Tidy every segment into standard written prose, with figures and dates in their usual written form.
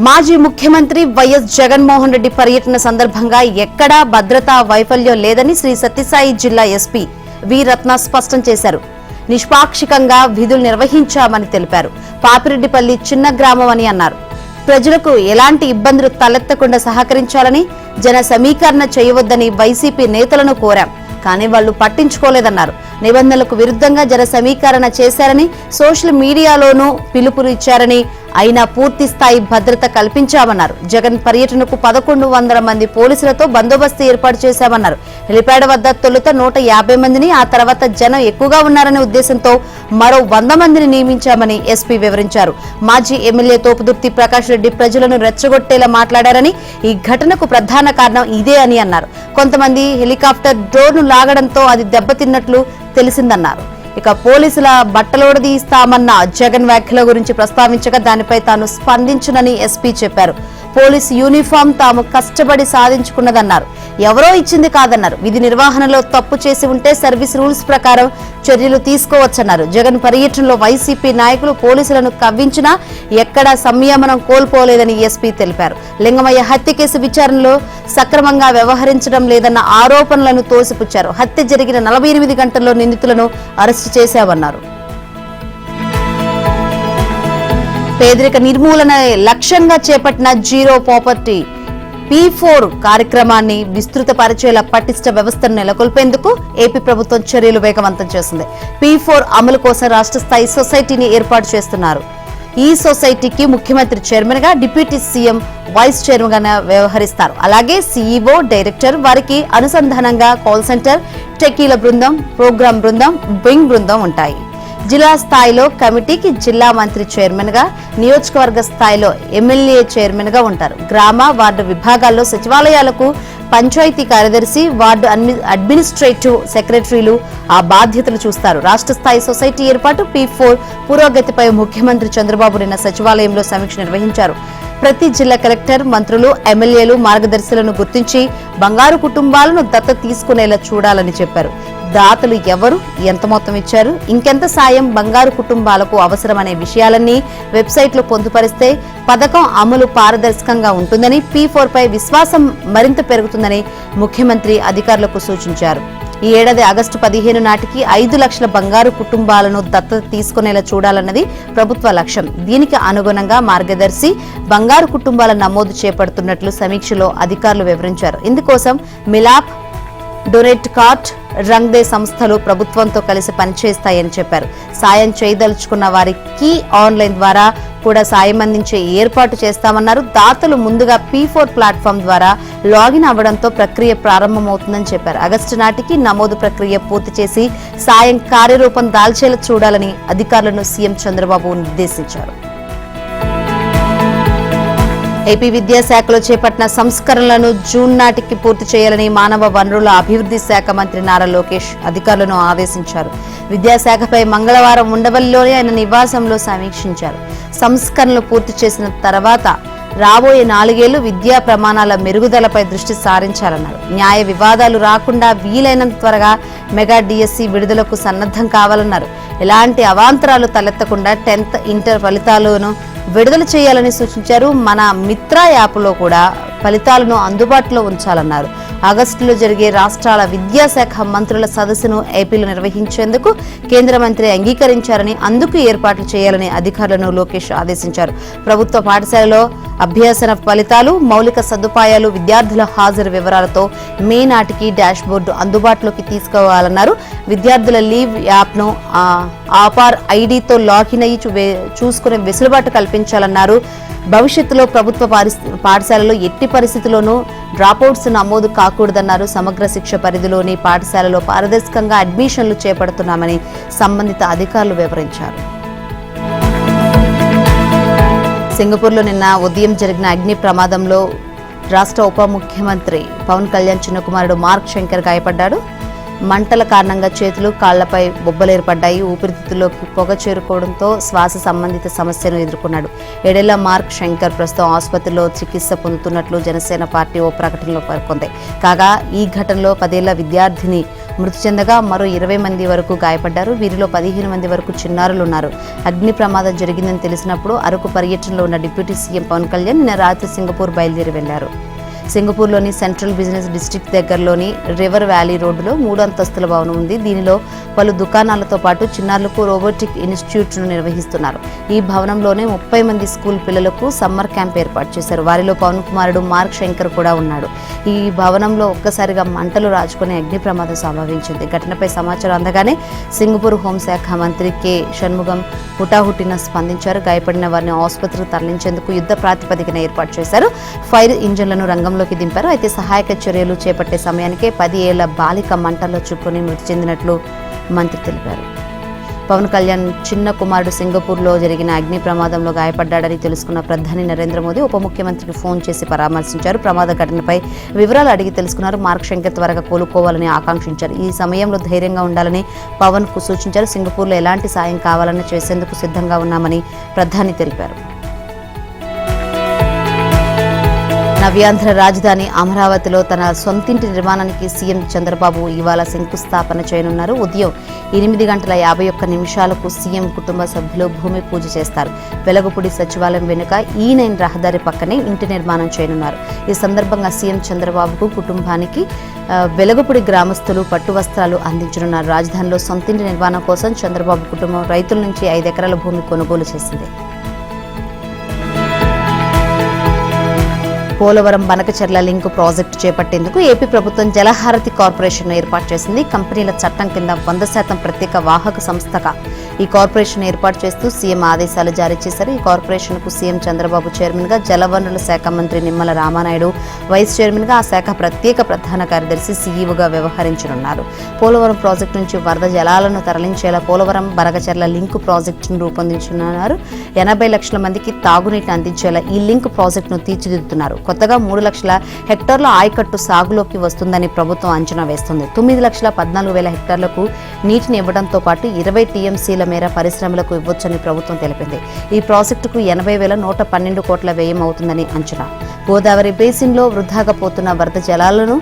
మాజీ ముఖ్యమంత్రి వైఎస్ జగన్మోహన్ రెడ్డి పర్యటన సందర్భంగా ఎక్కడా భద్రతా వైఫల్యం లేదని శ్రీ సత్యసాయి జిల్లా ఎస్పీ వి రత్న స్పష్టం చేశారు. నిష్పాక్షికంగా విధులు నిర్వహించామని తెలిపారు. పాపిరెడ్డిపల్లి చిన్న గ్రామం అని అన్నారు. ప్రజలకు ఎలాంటి ఇబ్బందులు తలెత్తకుండా సహకరించాలని, జన సమీకరణ చేయవద్దని వైసీపీ నేతలను కోరాం. కానీ వాళ్లు పట్టించుకోలేదన్నారు. నిబంధనలకు విరుద్ధంగా జన సమీకరణ చేశారని, సోషల్ మీడియాలోనూ పిలుపులు ఇచ్చారని, అయినా పూర్తి స్థాయి భద్రత కల్పించామన్నారు. జగన్ పర్యటనకు 1100 మంది పోలీసులతో బందోబస్తు ఏర్పాటు చేశామన్నారు. హెలిప్యాడ్ వద్ద తొలుత 150 మందిని, ఆ తర్వాత జనం ఎక్కువగా ఉన్నారనే ఉద్దేశంతో మరో 100 మందిని నియమించామని ఎస్పీ వివరించారు. మాజీ ఎమ్మెల్యే తోపుదుర్తి ప్రకాష్ రెడ్డి ప్రజలను రెచ్చగొట్టేలా మాట్లాడారని, ఈ ఘటనకు ప్రధాన కారణం ఇదే అని అన్నారు. కొంతమంది హెలికాప్టర్ డ్రోన్ లాగడంతో అది దెబ్బతిన్నట్లు తెలిసిందన్నారు. ఇక పోలీసుల బట్టలోడదీస్తామన్న జగన్ వ్యాఖ్యల గురించి ప్రస్తావించగా దానిపై తాను స్పందించనని ఎస్పీ చెప్పారు. పోలీసు యూనిఫామ్ తాము కష్టపడి సాధించుకున్నదన్నారు. ఎవరో ఇచ్చింది కాదన్నారు. విధి నిర్వహణలో తప్పు చేసి ఉంటే సర్వీస్ రూల్స్ ప్రకారం చర్యలు తీసుకోవచ్చన్నారు. జగన్ పర్యటనలో వైసీపీ నాయకులు పోలీసులను కవ్వించినా ఎక్కడా సంయమనం కోల్పోలేదని ఎస్పీ తెలిపారు. లింగమయ్య హత్య కేసు విచారణలో సక్రమంగా వ్యవహరించడం లేదన్న ఆరోపణలను తోసిపుచ్చారు. హత్య జరిగిన 48 గంటల్లో నిందితులను అరెస్టు చేశామన్నారు. పేదరిక నిర్మూలన లక్ష్యంగా చేపట్టిన జీరో పావర్టీ P4 కార్యక్రమాన్ని విస్తృతపరిచేలా పటిష్ట వ్యవస్థను నెలకొల్పేందుకు ఏపీ ప్రభుత్వం చర్యలు వేగవంతం చేసింది. P4 అమలు కోసం రాష్ట్ర స్థాయి సొసైటీని ఏర్పాటు చేస్తున్నారు. ఈ సొసైటీకి ముఖ్యమంత్రి చైర్మన్ గా, డిప్యూటీ సీఎం వైస్ చైర్మన్ గా వ్యవహరిస్తారు. అలాగే సీఈఓ, డైరెక్టర్, వారికి అనుసంధానంగా కాల్ సెంటర్, టెకీల బృందం, ప్రోగ్రాం బృందం, వింగ్ బృందం ఉంటాయి. జిల్లా స్థాయిలో కమిటీకి జిల్లా మంత్రి చైర్మన్ గా, నియోజకవర్గ స్థాయిలో ఎమ్మెల్యే చైర్మన్ గా ఉంటారు. గ్రామ, వార్డు విభాగాల్లో సచివాలయాలకు పంచాయతీ కార్యదర్శి, వార్డు అడ్మినిస్ట్రేటివ్ సెక్రటరీలు ఆ బాధ్యతలు చూస్తారు. రాష్ట్ర స్థాయి సొసైటీ ఏర్పాటు, P4 పురోగతిపై ముఖ్యమంత్రి చంద్రబాబు నిన్న సచివాలయంలో సమీక్ష నిర్వహించారు. ప్రతి జిల్లా కలెక్టర్, మంత్రులు, ఎమ్మెల్యేలు మార్గదర్శులను గుర్తించి బంగారు కుటుంబాలను దత్తత తీసుకునేలా చూడాలని చెప్పారు. దాతలు ఎవరు, ఎంత మొత్తం ఇచ్చారు, ఇంకెంత సాయం బంగారు కుటుంబాలకు అవసరమనే విషయాలన్నీ వెబ్సైట్లో పొందుపరిస్తే పథకం అమలు పారదర్శకంగా ఉంటుందని, P4 పై విశ్వాసం మరింత పెరుగుతుందని ముఖ్యమంత్రి అధికారులకు సూచించారు. ఈ ఏడాది ఆగస్టు 15 నాటికి 5 లక్షల బంగారు కుటుంబాలను దత్తత తీసుకునేలా చూడాలన్నది ప్రభుత్వ లక్ష్యం. దీనికి అనుగుణంగా మార్గదర్శి బంగారు కుటుంబాల నమోదు చేపడుతున్నట్లు సమీక్షలో అధికారులు వివరించారు. ఇందుకోసం మిలాప్, డొనేట్ కార్ట్, రంగ్దే సంస్థలు ప్రభుత్వంతో కలిసి పనిచేస్తాయని చెప్పారు. సాయం చేయదలుచుకున్న వారికి ఆన్లైన్ ద్వారా కూడా సాయం అందించే ఏర్పాటు చేస్తామన్నారు. దాతలు ముందుగా P4 ప్లాట్ఫామ్ ద్వారా లాగిన్ అవ్వడంతో ప్రక్రియ ప్రారంభమవుతుందని చెప్పారు. ఆగస్టు నాటికి నమోదు ప్రక్రియ పూర్తి చేసి సాయం కార్యరూపం దాల్చేలా చూడాలని అధికారులను సీఎం చంద్రబాబు నిర్దేశించారు. ఏపీ విద్యాశాఖలో చేపట్టిన సంస్కరణలను జూన్ నాటికి పూర్తి చేయాలని మానవ వనరుల అభివృద్ధి శాఖ మంత్రి నారా లోకేష్ అధికారులను ఆదేశించారు. విద్యాశాఖపై మంగళవారం ఉండవల్లిలోని ఆయన నివాసంలో సమీక్షించారు. సంస్కరణలు పూర్తి చేసిన తర్వాత రాబోయే 4 ఏళ్లు విద్యా ప్రమాణాల మెరుగుదలపై దృష్టి సారించాలన్నారు. న్యాయ వివాదాలు రాకుండా వీలైనంత త్వరగా మెగా డిఎస్సి విడుదలకు సన్నద్ధం కావాలన్నారు. ఎలాంటి అవాంతరాలు తలెత్తకుండా 10th, ఇంటర్ ఫలితాలను విడుదల చేయాలని సూచించారు. మన మిత్ర యాప్లో కూడా ఫలితాలను అందుబాటులో ఉంచాలన్నారు. ఆగస్టులో జరిగే రాష్ట్రాల విద్యాశాఖ మంత్రుల సదస్సును ఏపీలో నిర్వహించేందుకు కేంద్ర మంత్రి అంగీకరించారని, అందుకు ఏర్పాట్లు చేయాలని అధికారులను లోకేష్ ఆదేశించారు. ప్రభుత్వ పాఠశాలలో అభ్యసన ఫలితాలు, మౌలిక సదుపాయాలు, విద్యార్థుల హాజరు వివరాలతో మే నాటికి డాష్ బోర్డు అందుబాటులోకి తీసుకోవాలన్నారు. విద్యార్థుల లీవ్ యాప్ను ఆపార్ ఐడితో లాగిన్ అయ్యి చూసుకునే వెసులుబాటు కల్పించాలన్నారు. భవిష్యత్తులో ప్రభుత్వ పాఠశాలలో ఎట్టి పరిస్థితుల్లోనూ డ్రాపౌట్స్ నమోదు కాకూడదన్నారు. సమగ్ర శిక్ష పరిధిలోని పాఠశాలలో పారదర్శకంగా అడ్మిషన్లు చేపడుతున్నామని సంబంధిత అధికారులు వివరించారు. సింగపూర్లో నిన్న ఉదయం జరిగిన అగ్ని ప్రమాదంలో రాష్ట్ర ఉప ముఖ్యమంత్రి పవన్ కళ్యాణ్ చిన్న కుమారుడు మార్క్ శంకర్ గాయపడ్డాడు. మంటల కారణంగా చేతులు, కాళ్లపై బొబ్బలేర్పడ్డాయి. ఊపిరితిత్తుల్లోకి పొగ చేరుకోవడంతో శ్వాస సంబంధిత సమస్యను ఎదుర్కొన్నాడు. 7 ఏళ్ల మార్క్ శంకర్ ప్రస్తుతం ఆసుపత్రిలో చికిత్స పొందుతున్నట్లు జనసేన పార్టీ ఓ ప్రకటనలో పేర్కొంది. కాగా ఈ ఘటనలో 10 ఏళ్ల విద్యార్థిని మృతి చెందగా మరో 20 మంది వరకు గాయపడ్డారు. వీరిలో 15 మంది వరకు చిన్నారులు ఉన్నారు. అగ్ని ప్రమాదం జరిగిందని తెలిసినప్పుడు అరకు పర్యటనలో ఉన్న డిప్యూటీ సీఎం పవన్ కళ్యాణ్ నిన్న రాత్రి సింగపూర్ బయలుదేరి వెళ్లారు. సింగపూర్లోని సెంట్రల్ బిజినెస్ డిస్ట్రిక్ట్ దగ్గరలోని రివర్ వ్యాలీ రోడ్డులో 3 అంతస్తుల భవనం ఉంది. దీనిలో పలు దుకాణాలతో పాటు చిన్నారులకు రోబోటిక్ ఇన్స్టిట్యూట్ను నిర్వహిస్తున్నారు. ఈ భవనంలోనే 30 మంది స్కూల్ పిల్లలకు సమ్మర్ క్యాంప్ ఏర్పాటు చేశారు. వారిలో పవన్ కుమారుడు మార్క్ శంకర్ కూడా ఉన్నాడు. ఈ భవనంలో ఒక్కసారిగా మంటలు రాజుకునే అగ్ని ప్రమాదం సంభవించింది. ఘటనపై సమాచారం అందగానే సింగపూర్ హోంశాఖ మంత్రి కె షణ్ముగం హుటాహుటిన స్పందించారు. గాయపడిన వారిని ఆసుపత్రికి తరలించేందుకు యుద్ధ ప్రాతిపదికన ఏర్పాటు చేశారు. ఫైర్ ఇంజన్లను రంగంలోకి దింపారు. అయితే సహాయక చర్యలు చేపట్టే సమయానికే 10 ఏళ్ల బాలిక మంటల్లో చిక్కుని మృతి చెందినట్లు మంత్రి తెలిపారు. పవన్ కళ్యాణ్ చిన్న కుమారుడు సింగపూర్లో జరిగిన అగ్ని ప్రమాదంలో గాయపడ్డాడని తెలుసుకున్న ప్రధాని నరేంద్ర మోదీ ఉప ముఖ్యమంత్రికి ఫోన్ చేసి పరామర్శించారు. ప్రమాద ఘటనపై వివరాలు అడిగి తెలుసుకున్నారు. మార్క్ శంకర్ త్వరగా కోలుకోవాలని ఆకాంక్షించారు. ఈ సమయంలో ధైర్యంగా ఉండాలని పవన్ కు సూచించారు. సింగపూర్లో ఎలాంటి సాయం కావాలని చేసేందుకు సిద్ధంగా ఉన్నామని ప్రధాని తెలిపారు. నవ్యాంధ్ర రాజధాని అమరావతిలో తన సొంతింటి నిర్మాణానికి సీఎం చంద్రబాబు ఇవాళ శంకుస్థాపన చేయనున్నారు. ఉదయం 8:51 సీఎం కుటుంబ సభ్యులు భూమి పూజ చేస్తారు. వెలగపూడి సచివాలయం వెనుక E9 రహదారి పక్కనే ఇంటి నిర్మాణం చేయనున్నారు. ఈ సందర్భంగా సీఎం చంద్రబాబుకు కుటుంబానికి వెలగపూడి గ్రామస్తులు పట్టు వస్త్రాలు అందించనున్నారు. రాజధానిలో సొంతింటి నిర్మాణం కోసం చంద్రబాబు కుటుంబం రైతుల నుంచి 5 ఎకరాల భూమి కొనుగోలు చేసింది. పోలవరం బనకచెర్ల లింక్ ప్రాజెక్టు చేపట్టేందుకు ఏపీ ప్రభుత్వం జలహారతి కార్పొరేషన్ ఏర్పాటు చేసింది. కంపెనీల చట్టం కింద 100% ప్రత్యేక వాహక సంస్థగా ఈ కార్పొరేషన్ ఏర్పాటు చేస్తూ సీఎం ఆదేశాలు జారీ చేశారు. ఈ కార్పొరేషన్ కు సీఎం చంద్రబాబు చైర్మన్ గా, జలవనరుల శాఖ మంత్రి నిమ్మల రామానాయుడు వైస్ చైర్మన్ గా, ఆ శాఖ ప్రత్యేక ప్రధాన కార్యదర్శి సీఈఓగా వ్యవహరించనున్నారు. పోలవరం ప్రాజెక్టు నుంచి వరద జలాలను తరలించేలా పోలవరం బనకచెర్ల లింక్ ప్రాజెక్టును రూపొందించనున్నారు. 80 లక్షల మందికి తాగునీటిని అందించేలా ఈ లింక్ ప్రాజెక్టును తీర్చిదిద్దుతున్నారు. కొత్తగా 3 లక్షల హెక్టార్ల ఆయకట్టు సాగులోకి వస్తుందని ప్రభుత్వం అంచనా వేస్తుంది. 9,14,000 హెక్టార్లకు నీటిని ఇవ్వడంతో పాటు 20 టీఎంసీల మేర పరిశ్రమలకు ఇవ్వొచ్చని ప్రభుత్వం తెలిపింది. ఈ ప్రాజెక్టుకు 80,112 కోట్ల వ్యయం అవుతుందని అంచనా. గోదావరి బేసిన్లో వృధాగా పోతున్న వరద జలాలను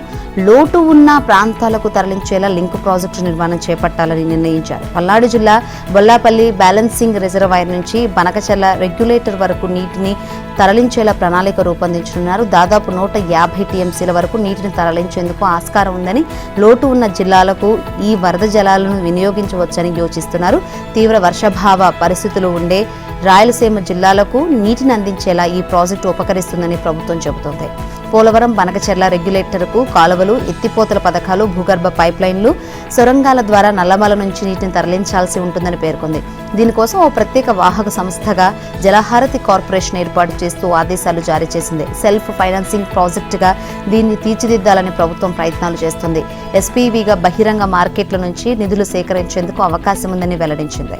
లోటు ఉన్న ప్రాంతాలకు తరలించేలా లింక్ ప్రాజెక్టు నిర్మాణం చేపట్టాలని నిర్ణయించారు. పల్నాడు జిల్లా బొల్లాపల్లి బ్యాలెన్సింగ్ రిజర్వాయర్ నుంచి బనకచెర్ల రెగ్యులేటర్ వరకు నీటిని తరలించేలా ప్రణాళిక రూపొందించనున్నారు. దాదాపు 150 టీఎంసీల వరకు నీటిని తరలించేందుకు ఆస్కారం ఉందని, లోటు ఉన్న జిల్లాలకు ఈ వరద జలాలను వినియోగించవచ్చని యోచిస్తున్నారు. తీవ్ర వర్షాభావ పరిస్థితులు ఉండే రాయలసీమ జిల్లాలకు నీటిని అందించేలా ఈ ప్రాజెక్టు ఉపకరిస్తుందని ప్రభుత్వం చెబుతోంది. పోలవరం బనకచెర్ల రెగ్యులేటర్కు కాలువలు, ఎత్తిపోతల పథకాలు, భూగర్భ పైప్లైన్లు, సొరంగాల ద్వారా నల్లమల నుంచి నీటిని తరలించాల్సి ఉంటుందని పేర్కొంది. దీనికోసం ఓ ప్రత్యేక వాహక సంస్థగా జలహారతి కార్పొరేషన్ ఏర్పాటు చేస్తూ ఆదేశాలు జారీ చేసింది. సెల్ఫ్ ఫైనాన్సింగ్ ప్రాజెక్టుగా దీన్ని తీర్చిదిద్దాలని ప్రభుత్వం ప్రయత్నాలు చేస్తుంది. ఎస్పీవీగా బహిరంగ మార్కెట్ల నుంచి నిధులు సేకరించేందుకు అవకాశం ఉందని వెల్లడించింది.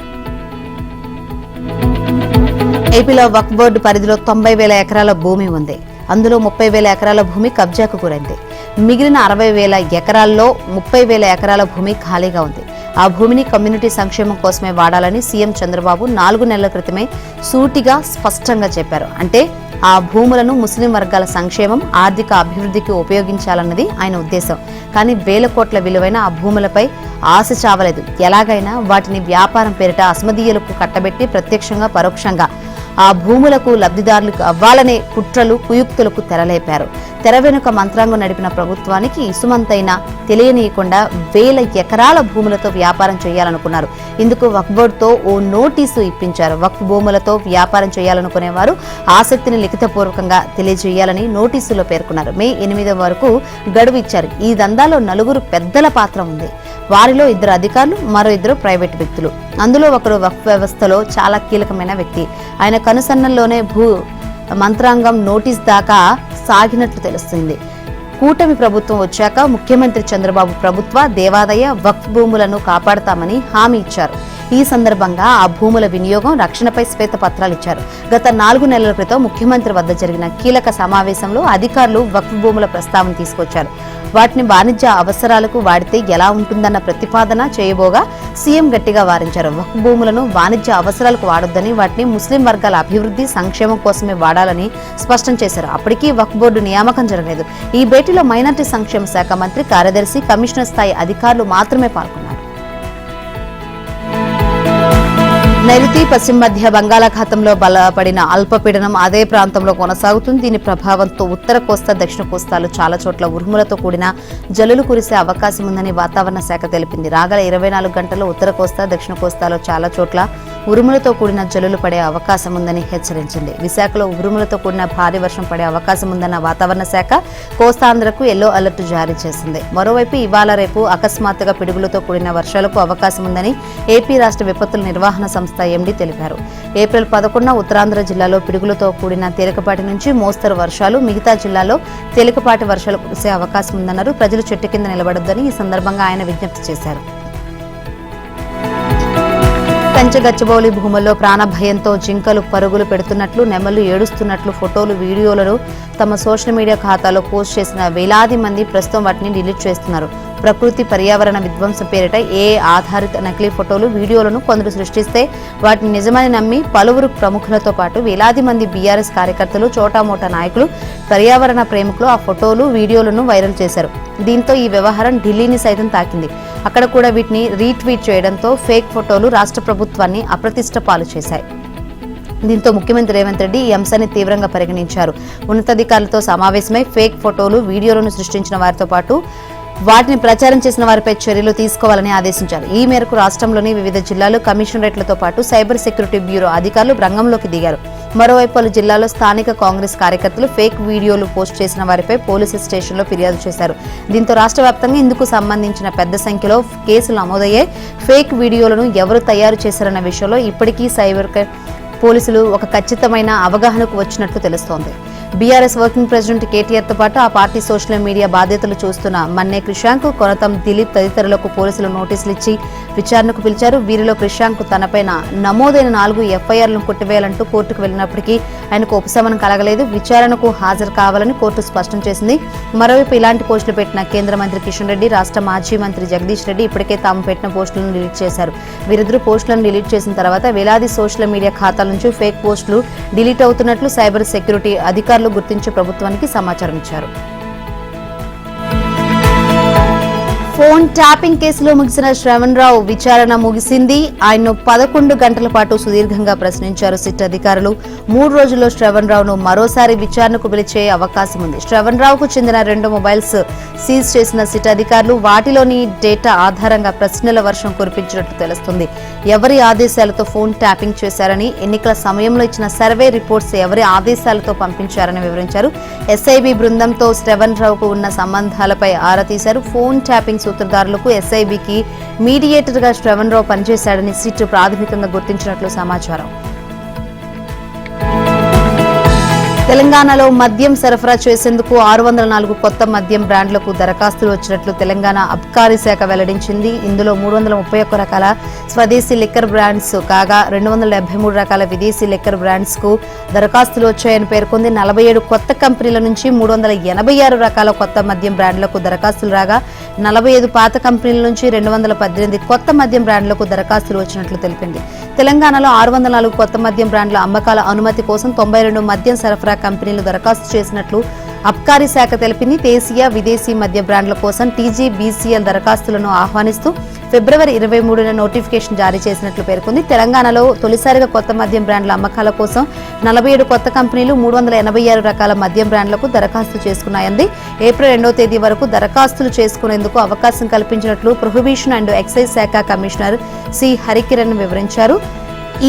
ఏపీలో వక్ఫ్ బోర్డు పరిధిలో 90,000 ఎకరాల భూమి ఉంది. అందులో 30,000 ఎకరాల భూమి కబ్జాకు గురైంది. మిగిలిన 60,000 ఎకరాల్లో 30,000 ఎకరాల భూమి ఖాళీగా ఉంది. ఆ భూమిని కమ్యూనిటీ సంక్షేమం కోసమే వాడాలని సీఎం చంద్రబాబు 4 నెలల క్రితమే సూటిగా స్పష్టంగా చెప్పారు. అంటే ఆ భూములను ముస్లిం వర్గాల సంక్షేమం, ఆర్థిక అభివృద్ధికి ఉపయోగించాలన్నది ఆయన ఉద్దేశం. కానీ 1,000 కోట్ల విలువైన ఆ భూములపై ఆశ చావలేదు. ఎలాగైనా వాటిని వ్యాపారం పేరిట అసమదీయులకు కట్టబెట్టి ప్రత్యక్షంగా పరోక్షంగా ఆ భూములకు లబ్ధిదారులకు అవ్వాలనే కుట్రలు, కుయుక్తులకు తెరలేపారు. తెర వెనుక మంత్రాంగం నడిపిన ప్రభుత్వానికి ఇసుమంతైనా తెలియనీయకుండా 1000 ఎకరాల భూములతో వ్యాపారం చేయాలనుకున్నారు. ఇందుకు వక్ఫ్ బోర్డుతో ఓ నోటీసు ఇప్పించారు. వక్ఫ్ భూములతో వ్యాపారం చేయాలనుకునేవారు ఆసక్తిని లిఖితపూర్వకంగా తెలియజేయాలని నోటీసులో పేర్కొన్నారు. మే 8 వరకు గడువు ఇచ్చారు. ఈ దందాలో 4 పెద్దల పాత్ర ఉంది. వారిలో 2 అధికారులు, మరో 2 ప్రైవేటు వ్యక్తులు. అందులో ఒకరు వక్ఫ్ వ్యవస్థలో చాలా కీలకమైన వ్యక్తి. ఆయన కనుసన్నల్లోనే మంత్రాంగం నోటీస్ దాకా సాగినట్లు తెలుస్తుంది. కూటమి ప్రభుత్వం వచ్చాక ముఖ్యమంత్రి చంద్రబాబు ప్రభుత్వ, దేవాదాయ, వక్ఫ్ భూములను కాపాడతామని హామీ ఇచ్చారు. ఈ సందర్భంగా ఆ భూముల వినియోగం, రక్షణపై శ్వేతపత్రాలు ఇచ్చారు. గత 4 నెలల క్రితం ముఖ్యమంత్రి వద్ద జరిగిన కీలక సమావేశంలో అధికారులు వక్ఫ్ భూముల ప్రస్తావన తీసుకొచ్చారు. వాటిని వాణిజ్య అవసరాలకు వాడితే ఎలా ఉంటుందన్న ప్రతిపాదన చేయబోగా సీఎం గట్టిగా వారించారు. వక్ఫ్ భూములను వాణిజ్య అవసరాలకు వాడొద్దని, వాటిని ముస్లిం వర్గాల అభివృద్ధి, సంక్షేమం కోసమే వాడాలని స్పష్టం చేశారు. అప్పటికీ వక్ఫ్ బోర్డు నియామకం జరగలేదు. ఈ భేటీలో మైనార్టీ సంక్షేమ శాఖ మంత్రి, కార్యదర్శి, కమిషనర్ స్థాయి అధికారులు మాత్రమే పాల్గొన్నారు. నైరుతి, పశ్చిమ మధ్య బంగాళాఖాతంలో బలపడిన అల్పపీడనం అదే ప్రాంతంలో కొనసాగుతుంది. దీని ప్రభావంతో ఉత్తర కోస్తా, దక్షిణ కోస్తాలో చాలా చోట్ల ఉరుములతో కూడిన జల్లులు కురిసే అవకాశం ఉందని వాతావరణ శాఖ తెలిపింది. రాగల 24 గంటల్లో ఉత్తర కోస్తా, దక్షిణ కోస్తాలో చాలా చోట్ల ఉరుములతో కూడిన జల్లులు పడే అవకాశం ఉందని హెచ్చరించింది. విశాఖలో ఉరుములతో కూడిన భారీ వర్షం పడే అవకాశం ఉందన్న వాతావరణ శాఖ కోస్తాంధ్రకు ఎల్లో అలర్ట్ జారీ చేసింది. మరోవైపు ఇవాళ, రేపు అకస్మాత్తుగా పిడుగులతో కూడిన వర్షాలకు అవకాశం ఉందని ఏపీ రాష్ట్ర విపత్తుల నిర్వహణ సంస్థ ఎండీ తెలిపారు. ఏప్రిల్ 11న ఉత్తరాంధ్ర జిల్లాలో పిడుగులతో కూడిన తేలికపాటి నుంచి మోస్తరు వర్షాలు, మిగతా జిల్లాలో తేలికపాటి వర్షాలు కురిసే అవకాశం ఉందన్నారు. ప్రజలు చెట్టు కింద నిలబడొద్దని ఈ సందర్భంగా ఆయన విజ్ఞప్తి చేశారు. గచ్చిబౌలి భూముల్లో ప్రాణభయంతో జింకలు పరుగులు పెడుతున్నట్లు, నెమళ్లు ఏడుస్తున్నట్లు ఫోటోలు, వీడియోలను తమ సోషల్ మీడియా ఖాతాలో పోస్ట్ చేసిన వేలాది మంది ప్రస్తుతం వాటిని డిలీట్ చేస్తున్నారు. ప్రకృతి పర్యావరణ విధ్వంసం పేరిట ఆధారిత నకిలీ ఫోటోలు, వీడియోలను కొందరు సృష్టిస్తే వాటిని నిజమని నమ్మి పలువురు ప్రముఖులతో పాటు వేలాది మంది బీఆర్ఎస్ కార్యకర్తలు, చోటామోటా నాయకులు, పర్యావరణ ప్రేమికులు ఆ ఫోటోలు, వీడియోలను వైరల్ చేశారు. దీంతో ఈ వ్యవహారం ఢిల్లీని సైతం తాకింది. అక్కడ కూడా వీటిని రీట్వీట్ చేయడంతో ఫేక్ ఫోటోలు రాష్ట్ర ప్రభుత్వాన్ని అప్రతిష్ట పాలు చేశాయి. దీంతో ముఖ్యమంత్రి రేవంత్ రెడ్డి ఈ అంశాన్ని తీవ్రంగా పరిగణించారు. ఉన్నతాధికారులతో సమావేశమై ఫేక్ ఫోటోలు, వీడియోలను సృష్టించిన వారితో పాటు వాటిని ప్రచారం చేసిన వారిపై చర్యలు తీసుకోవాలని ఆదేశించారు. ఈ మేరకు రాష్ట్రంలోని వివిధ జిల్లాలు కమిషనరేట్లతో పాటు సైబర్ సెక్యూరిటీ బ్యూరో అధికారులు రంగంలోకి దిగారు. మరోవైపు పలు జిల్లాల్లో స్థానిక కాంగ్రెస్ కార్యకర్తలు ఫేక్ వీడియోలు పోస్ట్ చేసిన వారిపై పోలీసు స్టేషన్లో ఫిర్యాదు చేశారు. దీంతో రాష్ట్ర వ్యాప్తంగా ఇందుకు సంబంధించిన పెద్ద సంఖ్యలో కేసులు నమోదయ్యాయి. ఫేక్ వీడియోలను ఎవరు తయారు చేశారన్న విషయంలో ఇప్పటికీ సైబర్ పోలీసులు ఒక ఖచ్చితమైన అవగాహనకు వచ్చినట్లు తెలుస్తోంది. బీఆర్ఎస్ వర్కింగ్ ప్రెసిడెంట్ కేటీఆర్తో పాటు ఆ పార్టీ సోషల్ మీడియా బాధ్యతలు చూస్తున్న మన్నే క్రిషాంక్, కొనతం దిలీప్ తదితరులకు పోలీసులు నోటీసులు ఇచ్చి విచారణకు పిలిచారు. వీరిలో క్రిషాంక్ తనపైన నమోదైన 4 ఎఫ్ఐఆర్లను కొట్టివేయాలంటూ కోర్టుకు వెళ్లినప్పటికీ ఆయనకు ఉపశమనం కలగలేదు. విచారణకు హాజరు కావాలని కోర్టు స్పష్టం చేసింది. మరోవైపు ఇలాంటి పోస్టులు పెట్టిన కేంద్ర మంత్రి కిషన్ రెడ్డి, రాష్ట్ర మాజీ మంత్రి జగదీష్ రెడ్డి ఇప్పటికే తాము పెట్టిన పోస్టులను డిలీట్ చేశారు. వీరిద్దరూ పోస్టులను డిలీట్ చేసిన తర్వాత వేలాది సోషల్ మీడియా ఖాతాల నుంచి ఫేక్ పోస్టులు డిలీట్ అవుతున్నట్లు సైబర్ సెక్యూరిటీ అధికారులు గుర్తించి ప్రభుత్వానికి సమాచారం ఇచ్చారు. ఫోన్ ట్యాపింగ్ కేసులో ముగిసిన శ్రవణ్ రావు విచారణ ముగిసింది. ఆయన్ను 11 గంటల పాటు సుదీర్ఘంగా ప్రశ్నించారు సిట్ అధికారులు. 3 రోజుల్లో శ్రవణ్ రావును మరోసారి విచారణకు పిలిచే అవకాశం ఉంది. శ్రవణ్ రావుకు చెందిన 2 మొబైల్స్ సీజ్ చేసిన సిట్ అధికారులు వాటిలోని డేటా ఆధారంగా ప్రశ్నల వర్షం కురిపించినట్లు తెలుస్తుంది. ఎవరి ఆదేశాలతో ఫోన్ ట్యాపింగ్ చేశారని, ఎన్నికల సమయంలో ఇచ్చిన సర్వే రిపోర్ట్స్ ఎవరి ఆదేశాలతో పంపించారని వివరించారు. ఎస్ఐబి బృందంతో శ్రవణ్ రావుకు ఉన్న సంబంధాలపై ఆరా తీశారు. ఫోన్ ట్యాపింగ్ సూత్రధారులకు ఎస్ఐబికి మీడియేటర్ గా శ్రవణ్ రావు పనిచేశాడని సిట్ ప్రాథమికంగా గుర్తించినట్లు సమాచారం. తెలంగాణలో మద్యం సరఫరా చేసేందుకు 604 కొత్త మద్యం బ్రాండ్లకు దరఖాస్తులు వచ్చినట్లు తెలంగాణ అబ్కారీ శాఖ వెల్లడించింది. ఇందులో 331 రకాల స్వదేశీ లిక్కర్ బ్రాండ్స్ కాగా 273 రకాల విదేశీ లిక్కర్ బ్రాండ్స్ కు దరఖాస్తులు వచ్చాయని పేర్కొంది. 47 కొత్త కంపెనీల నుంచి 386 రకాల కొత్త మద్యం బ్రాండ్లకు దరఖాస్తులు రాగా 45 పాత కంపెనీల నుంచి 218 కొత్త మద్యం బ్రాండ్లకు దరఖాస్తులు వచ్చినట్లు తెలిపింది. తెలంగాణలో 604 కొత్త మద్యం బ్రాండ్ల అమ్మకాల అనుమతి కోసం 92 మద్యం సరఫరా కంపెనీలు దరఖాస్తు చేసినట్లు అబ్కారీ శాఖ తెలిపింది. దేశీయ, విదేశీ మద్య బ్రాండ్ల కోసం టీజీబీసీఎల్ దరఖాస్తులను ఆహ్వానిస్తూ ఫిబ్రవరి 23న నోటిఫికేషన్ జారీ చేసినట్లు పేర్కొంది. తెలంగాణలో తొలిసారిగా కొత్త మద్యం బ్రాండ్ల అమ్మకాల కోసం 47 కొత్త కంపెనీలు 386 రకాల మద్యం బ్రాండ్లకు దరఖాస్తు చేసుకున్నాయంది. ఏప్రిల్ 2వ తేదీ వరకు దరఖాస్తులు చేసుకునేందుకు అవకాశం కల్పించినట్లు ప్రొహిబిషన్ అండ్ ఎక్సైజ్ శాఖ కమిషనర్ సి హరికిరణ్ వివరించారు.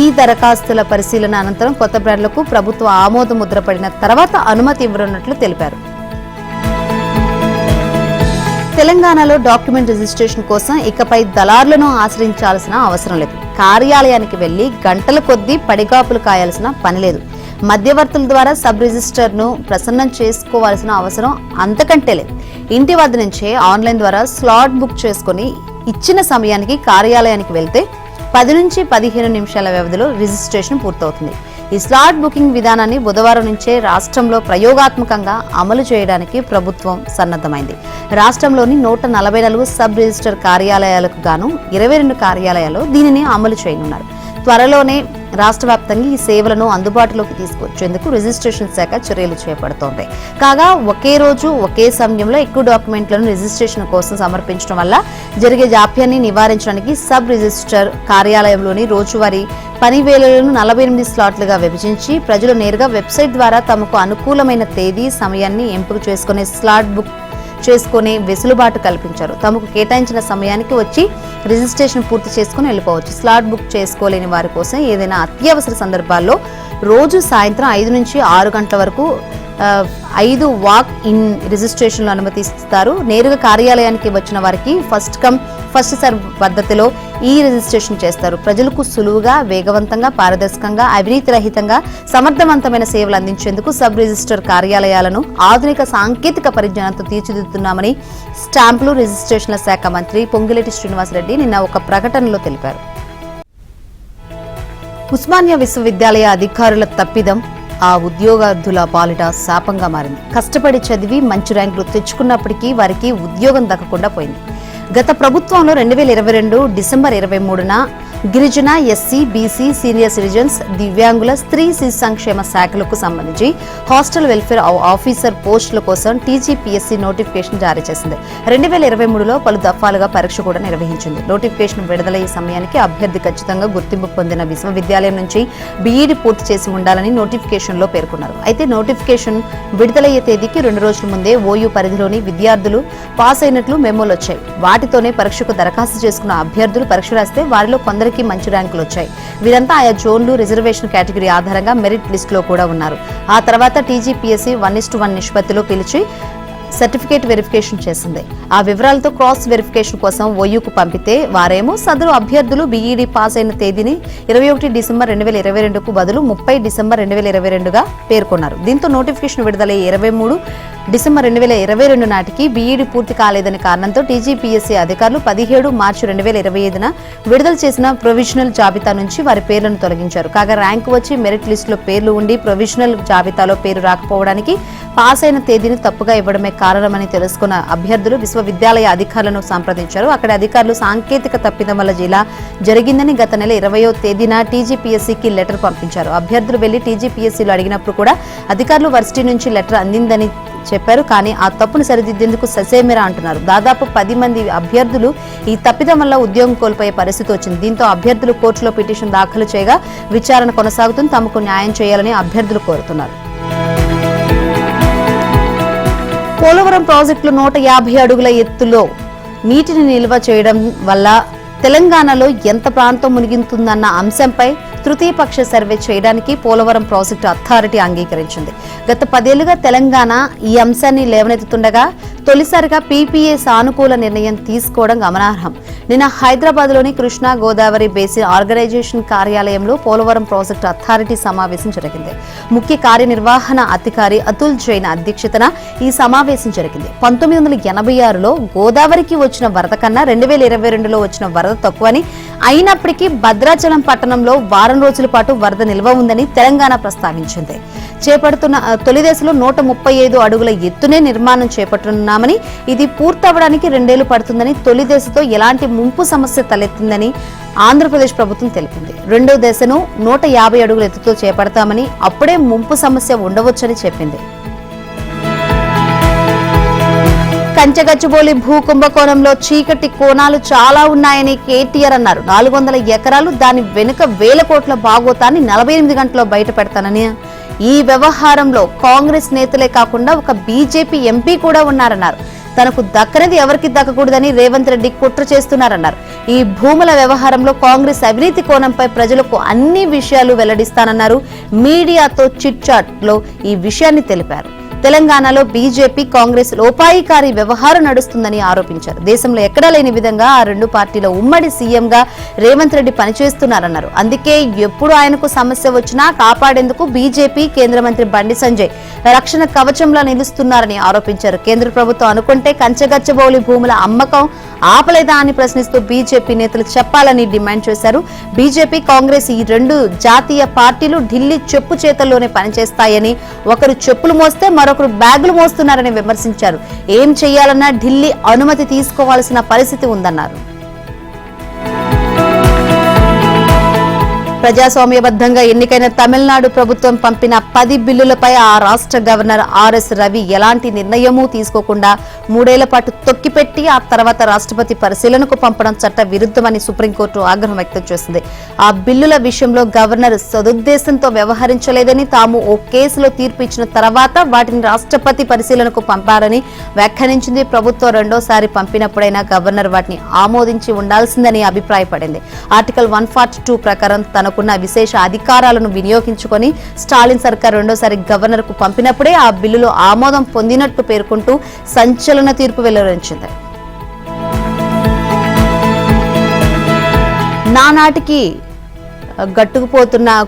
ఈ దరఖాస్తుల పరిశీలన అనంతరం కొత్త బ్రాండ్లకు ప్రభుత్వ ఆమోద ముద్ర పడిన తర్వాత అనుమతి ఇవ్వనున్నట్లు తెలిపారు. తెలంగాణలో డాక్యుమెంట్ రిజిస్ట్రేషన్ కోసం ఇకపై దళారులను ఆశ్రయించాల్సిన అవసరం లేదు. కార్యాలయానికి వెళ్లి గంటల కొద్దీ పడిగాపులు కాయాల్సిన పని లేదు. మధ్యవర్తుల ద్వారా సబ్ రిజిస్టర్ ను ప్రసన్నం చేసుకోవాల్సిన అవసరం అంతకంటే లేదు. ఇంటి వద్ద నుంచే ఆన్లైన్ ద్వారా స్లాట్ బుక్ చేసుకుని ఇచ్చిన సమయానికి కార్యాలయానికి వెళ్తే 10 నుంచి 15 నిమిషాల వ్యవధిలో రిజిస్ట్రేషన్ పూర్తవుతుంది. ఈ స్లాట్ బుకింగ్ విధానాన్ని బుధవారం నుంచే రాష్ట్రంలో ప్రయోగాత్మకంగా అమలు చేయడానికి ప్రభుత్వం సన్నద్ధమైంది. రాష్ట్రంలోని 144 సబ్ రిజిస్టర్ కార్యాలయాలకు గాను 22 కార్యాలయాల్లో దీనిని అమలు చేయనున్నారు. త్వరలోనే రాష్ట్ర వ్యాప్తంగా ఈ సేవలను అందుబాటులోకి తీసుకొచ్చేందుకు రిజిస్ట్రేషన్ శాఖ చర్యలు చేపడుతోంది. కాగా ఒకే రోజు ఒకే సమయంలో ఎక్కువ డాక్యుమెంట్లను రిజిస్ట్రేషన్ కోసం సమర్పించడం వల్ల జరిగే జాప్యాన్ని నివారించడానికి సబ్ రిజిస్టర్ కార్యాలయంలోని రోజువారీ పని వేళలను 48 స్లాట్లుగా విభజించి ప్రజలు నేరుగా వెబ్సైట్ ద్వారా తమకు అనుకూలమైన తేదీ సమయాన్ని ఎంపిక చేసుకునే స్లాట్ బుక్ చేసుకునే వెసులుబాటు కల్పించారు. తమకు కేటాయించిన సమయానికి వచ్చి రిజిస్ట్రేషన్ పూర్తి చేసుకుని వెళ్ళిపోవచ్చు. స్లాట్ బుక్ చేసుకోలేని వారి కోసం ఏదైనా అత్యవసర సందర్భాల్లో రోజు సాయంత్రం 5 నుంచి 6 గంటల వరకు 5 వాక్ ఇన్ రిజిస్ట్రేషన్లు అనుమతిస్తారు. నేరుగా కార్యాలయానికి వచ్చిన వారికి ఫస్ట్ కమ్ ఫస్ట్ సర్వ్ పద్ధతిలో ఈ రిజిస్ట్రేషన్ చేస్తారు. ప్రజలకు సులువుగా, వేగవంతంగా, పారదర్శకంగా, అవినీతి రహితంగా సమర్థవంతమైన సేవలు అందించేందుకు సబ్ రిజిస్టర్ కార్యాలయాలను ఆధునిక సాంకేతిక పరిజ్ఞానంతో తీర్చిదిద్దుతున్నామని స్టాంపులు రిజిస్ట్రేషన్ల శాఖ మంత్రి పొంగిలేటి శ్రీనివాసరెడ్డి నిన్న ఒక ప్రకటనలో తెలిపారు. ఉస్మానియా విశ్వవిద్యాలయ అధికారుల తప్పిదం ఆ ఉద్యోగార్థుల పాలిట శాపంగా మారింది. కష్టపడి చదివి మంచి ర్యాంకులు తెచ్చుకున్నప్పటికీ వారికి ఉద్యోగం దక్కకుండా పోయింది. గత ప్రభుత్వంలో 2022 డిసెంబర్ 23న గిరిజన, ఎస్సీ, బీసీ, సీనియర్ సిటిజన్స్, దివ్యాంగుల, స్త్రీ శిశు సంక్షేమ శాఖలకు సంబంధించి హాస్టల్ వెల్ఫేర్ ఆఫీసర్ పోస్టుల కోసం టీజీపీఎస్సీ నోటిఫికేషన్ జారీ చేసింది. 2023లో పలు దఫాలుగా పరీక్ష కూడా నిర్వహించింది. నోటిఫికేషన్ విడుదలయ్యే సమయానికి అభ్యర్థి ఖచ్చితంగా గుర్తింపు పొందిన విశ్వవిద్యాలయం నుంచి బీఈడీ పూర్తి చేసి ఉండాలని నోటిఫికేషన్లో పేర్కొన్నారు. అయితే నోటిఫికేషన్ విడుదలయ్యే తేదీకి 2 రోజుల ముందే ఓయూ పరిధిలోని విద్యార్థులు పాస్ అయినట్లు మెమోలు వచ్చాయి. వాటితోనే పరీక్షకు దరఖాస్తు చేసుకున్న అభ్యర్థులు పరీక్ష రాస్తే వారిలో కొందరికి మంచి ర్యాంకులు వచ్చాయి. వీరంతా ఆయా జోన్లు, రిజర్వేషన్ కేటగిరీ ఆధారంగా మెరిట్ లిస్ట్ లో కూడా ఉన్నారు. ఆ తర్వాత టీజీపీఎస్సీ 1:1 నిష్పత్తిలో పిలిచి సర్టిఫికేట్ వెరిఫికేషన్ చేసింది. ఆ వివరాలతో క్రాస్ వెరిఫికేషన్ కోసం ఓయూకు పంపితే వారేమో సదరు అభ్యర్థులు బీఈడీ పాస్ అయిన తేదీని 21 డిసెంబర్ 2022కు బదులు 30 డిసెంబర్ 2022గా పేర్కొన్నారు. దీంతో నోటిఫికేషన్ విడుదలయ్యే 23 డిసెంబర్ 2022 నాటికి బీఈడీ పూర్తి కాలేదని కారణంతో టీజీపీఎస్సీ అధికారులు 17 మార్చి 2025న విడుదల చేసిన ప్రొవిజనల్ జాబితా నుంచి వారి పేర్లను తొలగించారు. కాగా ర్యాంకు వచ్చి మెరిట్ లిస్టులో పేర్లు ఉండి ప్రొవిజనల్ జాబితాలో పేరు రాకపోవడానికి పాస్ అయిన తేదీని తప్పుగా ఇవ్వడమే కారణమని తెలుసుకున్న అభ్యర్థులు విశ్వవిద్యాలయ అధికారులను సంప్రదించారు. అక్కడ అధికారులు సాంకేతిక తప్పిదం వల్ల ఇలా జరిగిందని గత నెల 20వ తేదీన టీజీపీఎస్సీకి లెటర్ పంపించారు. అభ్యర్థులు వెళ్లి టీజీపీఎస్సీలో అడిగినప్పుడు కూడా అధికారులు వర్సిటీ నుంచి లెటర్ అందిందని చెప్పారు. కానీ ఆ తప్పును సరిదిద్దేందుకు ససేమిరా అంటున్నారు. దాదాపు 10 మంది అభ్యర్థులు ఈ తప్పిదం వల్ల ఉద్యోగం కోల్పోయే పరిస్థితి వచ్చింది. దీంతో అభ్యర్థులు కోర్టులో పిటిషన్ దాఖలు చేయగా విచారణ కొనసాగుతుంది. తమకు న్యాయం చేయాలని అభ్యర్థులు కోరుతున్నారు. పోలవరం ప్రాజెక్టులు 150 అడుగుల ఎత్తులో నీటిని నిల్వ చేయడం వల్ల తెలంగాణలో ఎంత ప్రాంతం మునిగితుందన్న అంశంపై తృతీయ పక్ష సర్వే చేయడానికి పోలవరం ప్రాజెక్టు అథారిటీ అంగీకరించింది. గత 10 ఏళ్లుగా తెలంగాణ ఈ అంశాన్ని లేవనెత్తుతుండగా తొలిసారిగా పీపీఏ సానుకూల నిర్ణయం తీసుకోవడం గమనార్హం. నిన్న హైదరాబాద్లోని కృష్ణా గోదావరి బేసిన్ ఆర్గనైజేషన్ కార్యాలయంలో పోలవరం ప్రాజెక్టు అథారిటీ సమావేశం జరిగింది. ముఖ్య కార్యనిర్వహణ అధికారి అతుల్ జైన్ అధ్యక్షతన ఈ సమావేశం జరిగింది. 1986లో గోదావరికి వచ్చిన వరద కన్నా 2022లో వచ్చిన వరద తక్కువని, అయినప్పటికీ భద్రాచలం పట్టణంలో వారం రోజుల పాటు వరద నిల్వ ఉందని తెలంగాణ ప్రస్తావించింది. చేపడుతున్న తొలి దశలో 135 అడుగుల ఎత్తునే నిర్మాణం చేపట్టనున్నామని, ఇది పూర్తవడానికి 2 ఏళ్లు పడుతుందని, తొలి దశతో ఎలాంటి ముంపు సమస్య తలెత్తిందని ఆంధ్రప్రదేశ్ ప్రభుత్వం తెలిపింది. రెండో దశను 150 అడుగుల ఎత్తుతో చేపడతామని, అప్పుడే ముంపు సమస్య ఉండవచ్చని చెప్పింది. కంచగచ్చిబౌలి భూ కుంభకోణంలో చీకటి కోణాలు చాలా ఉన్నాయని కేటీఆర్ అన్నారు. 400 ఎకరాలు, దాని వెనుక 1000 కోట్ల భాగోతాన్ని 48 గంటల్లో బయట పెడతానని, ఈ వ్యవహారంలో కాంగ్రెస్ నేతలే కాకుండా ఒక బీజేపీ ఎంపీ కూడా ఉన్నారన్నారు. తనకు దక్కనిది ఎవరికి దక్కకూడదని రేవంత్ రెడ్డి కుట్ర చేస్తున్నారన్నారు. ఈ భూముల వ్యవహారంలో కాంగ్రెస్ అవినీతి కోణంపై ప్రజలకు అన్ని విషయాలు వెల్లడిస్తానన్నారు. మీడియాతో చిట్ చాట్ లో ఈ విషయాన్ని తెలిపారు. తెలంగాణలో బీజేపీ కాంగ్రెస్ లోపాయికారి వ్యవహారం నడుస్తుందని ఆరోపించారు. దేశంలో ఎక్కడా లేని విధంగా ఆ రెండు పార్టీల ఉమ్మడి సీఎంగా రేవంత్ రెడ్డి పనిచేస్తున్నారన్నారు. అందుకే ఎప్పుడు ఆయనకు సమస్య వచ్చినా కాపాడేందుకు బీజేపీ కేంద్ర మంత్రి బండి సంజయ్ రక్షణ కవచంలా నిలుస్తున్నారని ఆరోపించారు. కేంద్ర ప్రభుత్వం అనుకుంటే కంచగచ్చబౌలి భూముల అమ్మకం ఆపలేదా అని ప్రశ్నిస్తూ బీజేపీ నేతలు చెప్పాలని డిమాండ్ చేశారు. బీజేపీ కాంగ్రెస్ ఈ రెండు జాతీయ పార్టీలు ఢిల్లీ చెప్పు చేతల్లోనే పనిచేస్తాయని, ఒకరు చెప్పులు మోస్తే మరొకరు బ్యాగులు మోస్తున్నారని విమర్శించారు. ఏం చేయాలన్నా ఢిల్లీ అనుమతి తీసుకోవాల్సిన పరిస్థితి ఉందన్నారు. ప్రజాస్వామ్యబద్ధంగా ఎన్నికైన తమిళనాడు ప్రభుత్వం పంపిన 10 బిల్లులపై ఆ రాష్ట్ర గవర్నర్ ఆర్ఎస్ రవి ఎలాంటి నిర్ణయమూ తీసుకోకుండా 3 ఏళ్ల పాటు తొక్కిపెట్టి ఆ తర్వాత రాష్ట్రపతి పరిశీలనకు పంపడం చట్ట విరుద్ధమని సుప్రీంకోర్టు ఆగ్రహం వ్యక్తం చేసింది. ఆ బిల్లుల విషయంలో గవర్నర్ సదుద్దేశంతో వ్యవహరించలేదని, తాము ఓ కేసులో తీర్పు ఇచ్చిన తర్వాత వాటిని రాష్ట్రపతి పరిశీలనకు పంపారని వ్యాఖ్యానించింది. ప్రభుత్వం రెండోసారి పంపినప్పుడైనా గవర్నర్ వాటిని ఆమోదించి ఉండాల్సిందని అభిప్రాయపడింది. ఆర్టికల్ 142 ప్రకారం తనకున్న విశేష అధికారాలను వినియోగించుకొని స్టాలిన్ సర్కార్ రెండోసారి గవర్నర్ కు పంపినప్పుడే ఆ బిల్లులో ఆమోదం పొందినట్టు పేర్కొంటూ సంచలన తీర్పు వెలువరించింది. నానాటికి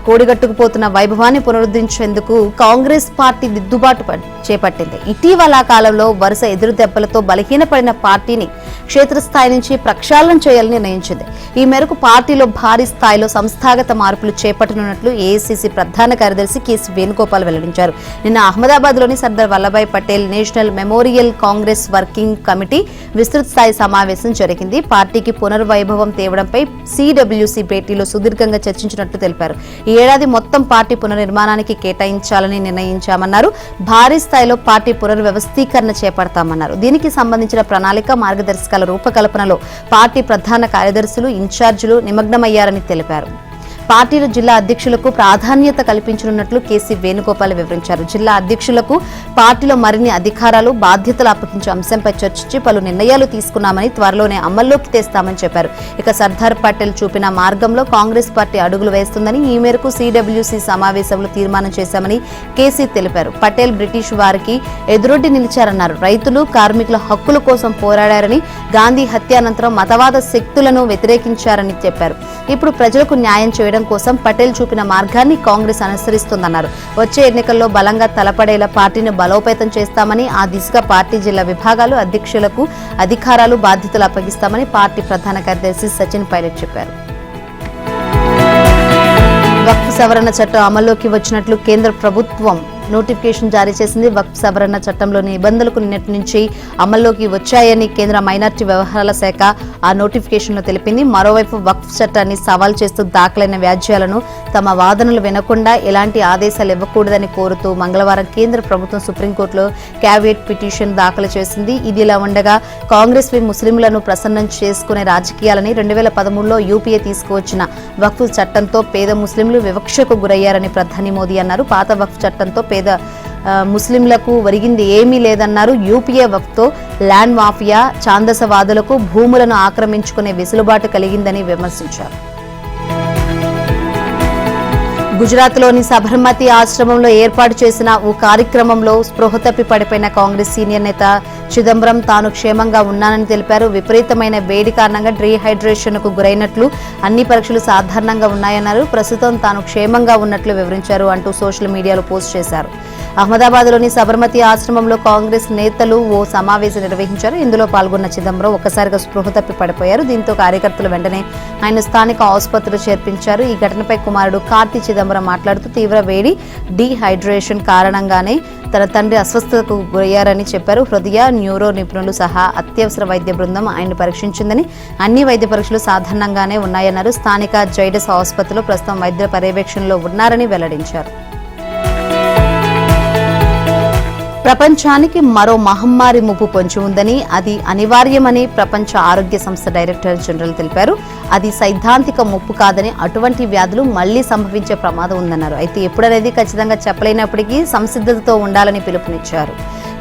కోడిగట్టుకుపోతున్న వైభవాన్ని పునరుద్ధరించేందుకు కాంగ్రెస్ పార్టీ దిద్దుబాటు చేపట్టింది. ఇటీవల కాలంలో వరుస ఎదురు దెబ్బలతో బలహీనపడిన పార్టీని క్షేత్రస్థాయి నుంచి ప్రక్షాళన చేయాలని నిర్ణయించింది. ఈ మేరకు పార్టీలో భారీ స్థాయిలో సంస్థాగత మార్పులు చేపట్టనున్నట్లు ఏఐసీసీ ప్రధాన కార్యదర్శి కేసీ వేణుగోపాల్ వెల్లడించారు. నిన్న అహ్మదాబాద్ లోని Sardar Vallabhbhai Patel national memorial Congress working committee విస్తృత స్థాయి సమావేశం జరిగింది. పార్టీకి పునర్వైభవం తేవడంపై సిడబ్ల్యూసీ భేటీలో సుదీర్ఘంగా చర్చించినట్లు తెలిపారు. ఈ ఏడాది మొత్తం పార్టీ పునర్నిర్మాణానికి కేటాయించాలని నిర్ణయించామన్నారు. భారీ స్థాయిలో పార్టీ పునర్వ్యవస్థీకరణ చేపడతామన్నారు. దీనికి సంబంధించిన ప్రణాళిక, మార్గదర్శకాల రూపకల్పనలో పార్టీ ప్రధాన కార్యదర్శులు, ఇన్ఛార్జీలు నిమగ్నమయ్యారని తెలిపారు. పార్టీల జిల్లా అధ్యక్షులకు ప్రాధాన్యత కల్పించనున్నట్లు కేసీ వేణుగోపాల్ వివరించారు. జిల్లా అధ్యక్షులకు పార్టీలో మరిన్ని అధికారాలు, బాధ్యతలు అప్పగించే అంశంపై చర్చించి పలు నిర్ణయాలు తీసుకున్నామని, త్వరలోనే అమల్లోకి తెస్తామని చెప్పారు. ఇక సర్దార్ పటేల్ చూపిన మార్గంలో కాంగ్రెస్ పార్టీ అడుగులు వేస్తుందని, ఈ మేరకు సిడబ్ల్యూసీ సమావేశంలో తీర్మానం చేశామని కేసీ తెలిపారు. పటేల్ బ్రిటిష్ వారికి ఎదురొడ్డి నిలిచారన్నారు. రైతులు, కార్మికుల హక్కుల కోసం పోరాడారని, గాంధీ హత్యానంతరం మతవాద శక్తులను వ్యతిరేకించారని చెప్పారు. ఇప్పుడు ప్రజలకు న్యాయం చేయడం కోసం పటేల్ చూపిన మార్గాన్ని కాంగ్రెస్ అనుసరిస్తోందన్నారు. వచ్చే ఎన్నికల్లో బలంగా తలపడేలా పార్టీని బలోపేతం చేస్తామని, ఆ దిశగా పార్టీ జిల్లా విభాగాలు, అధ్యక్షులకు అధికారాలు, బాధ్యతలు అప్పగిస్తామని పార్టీ ప్రధాన కార్యదర్శి సచిన్ పైలట్ చెప్పారు. వక్ఫ్ సవరణ చట్టం అమల్లోకి వచ్చినట్లు కేంద్ర ప్రభుత్వం నోటిఫికేషన్ జారీ చేసింది. వక్ఫ్ సవరణ చట్టంలోని నిబంధనలకు నిన్నటి నుంచి అమల్లోకి వచ్చాయని కేంద్ర మైనార్టీ వ్యవహారాల శాఖ ఆ నోటిఫికేషన్లో తెలిపింది. మరోవైపు వక్ఫ్ చట్టాన్ని సవాల్ చేస్తూ దాఖలైన వ్యాజ్యాలను తమ వాదనలు వినకుండా ఎలాంటి ఆదేశాలు ఇవ్వకూడదని కోరుతూ మంగళవారం కేంద్ర ప్రభుత్వం సుప్రీంకోర్టులో క్యావియేట్ పిటిషన్ దాఖలు చేసింది. ఇదిలా ఉండగా కాంగ్రెస్ ముస్లింలను ప్రసన్నం చేసుకునే రాజకీయాలని 2013లో యూపీఏ తీసుకువచ్చిన వక్ఫ్ చట్టంతో పేద ముస్లింలు వివక్షకు గురయ్యారని ప్రధాని మోదీ అన్నారు. పాత వక్ఫ్ చట్టంతో పేద ముస్లింలకు ఒరిగింది ఏమీ లేదన్నారు. యూపీఏ వక్ఫ్తో ల్యాండ్ మాఫియా, ఛాందసవాదులకు భూములను ఆక్రమించుకునే వెసులుబాటు కలిగిందని విమర్శించారు. గుజరాత్లోని సబర్మతి ఆశ్రమంలో ఏర్పాటు చేసిన ఓ కార్యక్రమంలో స్పృహ తప్పి పడిపోయిన కాంగ్రెస్ సీనియర్ నేత చిదంబరం తాను క్షేమంగా ఉన్నానని తెలిపారు. విపరీతమైన వేడి కారణంగా డీహైడ్రేషన్ కు గురైనట్లు, అన్ని పరీక్షలు సాధారణంగా ఉన్నాయన్నారు. ప్రస్తుతం తాను క్షేమంగా ఉన్నట్లు వివరించారు అంటూ సోషల్ మీడియాలో పోస్ట్ చేశారు. అహ్మదాబాద్లోని సబర్మతి ఆశ్రమంలో కాంగ్రెస్ నేతలు ఓ సమావేశం నిర్వహించారు. ఇందులో పాల్గొన్న చిదంబరం ఒక్కసారిగా స్పృహ తప్పి పడిపోయారు. దీంతో కార్యకర్తలు వెంటనే ఆయన స్థానిక ఆసుపత్రిలో చేర్పించారు. ఈ ఘటనపై కుమారుడు కార్తీ చిదంబరం మాట్లాడుతూ తీవ్ర వేడి, డీహైడ్రేషన్ కారణంగానే తన తండ్రి అస్వస్థతకు గురయ్యారని చెప్పారు. హృదయ, న్యూరో నిపుణులు సహా అత్యవసర వైద్య బృందం ఆయన్ని పరీక్షించిందని, అన్ని వైద్య పరీక్షలు సాధారణంగానే ఉన్నాయన్నారు. స్థానిక జైడస్ ఆసుపత్రిలో ప్రస్తుతం వైద్యుల పర్యవేక్షణలో ఉన్నారని వెల్లడించారు. ప్రపంచానికి మరో మహమ్మారి ముప్పు పొంచి ఉందని, అది అనివార్యమని ప్రపంచ ఆరోగ్య సంస్థ డైరెక్టర్ జనరల్ తెలిపారు. అది సైద్ధాంతిక ముప్పు కాదని, అటువంటి వ్యాధులు మళ్లీ సంభవించే ప్రమాదం ఉందన్నారు. అయితే ఎప్పుడనేది ఖచ్చితంగా చెప్పలేనప్పటికీ సంసిద్ధతతో ఉండాలని పిలుపునిచ్చారు.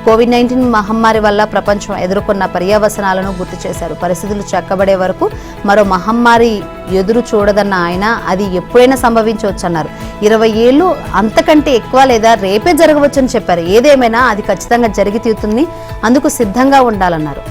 కోవిడ్-19 మహమ్మారి వల్ల ప్రపంచం ఎదుర్కొన్న పర్యవసనాలను గుర్తు చేశారు. పరిస్థితులు చక్కబడే వరకు మరో మహమ్మారి ఎదురు చూడదన్న ఆయన అది ఎప్పుడైనా సంభవించవచ్చన్నారు. 20 ఏళ్లు అంతకంటే ఎక్కువ లేదా రేపే జరగవచ్చని చెప్పారు. ఏదేమైనా అది ఖచ్చితంగా జరిగి తీరుతుంది, అందుకు సిద్ధంగా ఉండాలన్నారు.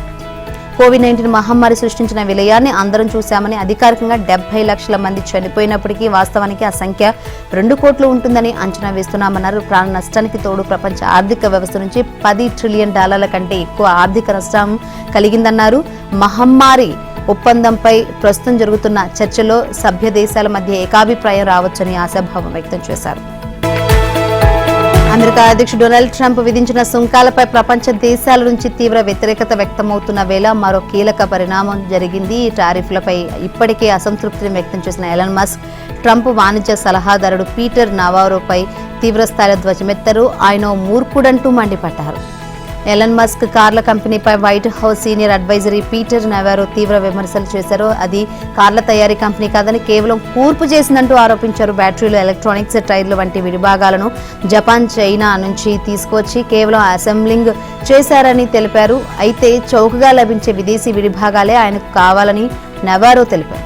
కోవిడ్-19 మహమ్మారి సృష్టించిన విలయాన్ని అందరం చూశామని, అధికారికంగా 70 లక్షల మంది చనిపోయినప్పటికీ వాస్తవానికి ఆ సంఖ్య 2 కోట్లు ఉంటుందని అంచనా వేస్తున్నామన్నారు. ప్రాణ నష్టానికి తోడు ప్రపంచ ఆర్థిక వ్యవస్థ నుంచి $10 ట్రిలియన్ కంటే ఎక్కువ ఆర్థిక నష్టం కలిగిందన్నారు. మహమ్మారి ఒప్పందంపై ప్రస్తుతం జరుగుతున్న చర్చలో సభ్య దేశాల మధ్య ఏకాభిప్రాయం రావచ్చని ఆశాభావం వ్యక్తం చేశారు. అమెరికా అధ్యక్షుడు డొనాల్డ్ ట్రంప్ విధించిన సుంకాలపై ప్రపంచ దేశాల నుంచి తీవ్ర వ్యతిరేకత వ్యక్తమవుతున్న వేళ మరో కీలక పరిణామం జరిగింది. ఈ టారిఫ్లపై ఇప్పటికే అసంతృప్తిని వ్యక్తం చేసిన ఎలన్ మస్క్ ట్రంప్ వాణిజ్య సలహాదారుడు పీటర్ నవారోపై తీవ్రస్థాయిలో ధ్వజమెత్తారు. ఆయన మూర్ఖుడంటూ మండిపడ్డారు. ఎలన్ మస్క్ కార్ల కంపెనీపై White House senior advisory Peter Navarro తీవ్ర విమర్శలు చేశారు. అది కార్ల తయారీ కంపెనీ కాదని కేవలం కూర్పు చేసిందంటూ ఆరోపించారు. బ్యాటరీలు, ఎలక్ట్రానిక్స్, టైర్లు వంటి విడిభాగాలను జపాన్, చైనా నుంచి తీసుకువచ్చి కేవలం అసెంబ్లింగ్ చేశారని తెలిపారు. అయితే చౌకగా లభించే విదేశీ విడిభాగాలే ఆయనకు కావాలని నవారో తెలిపారు.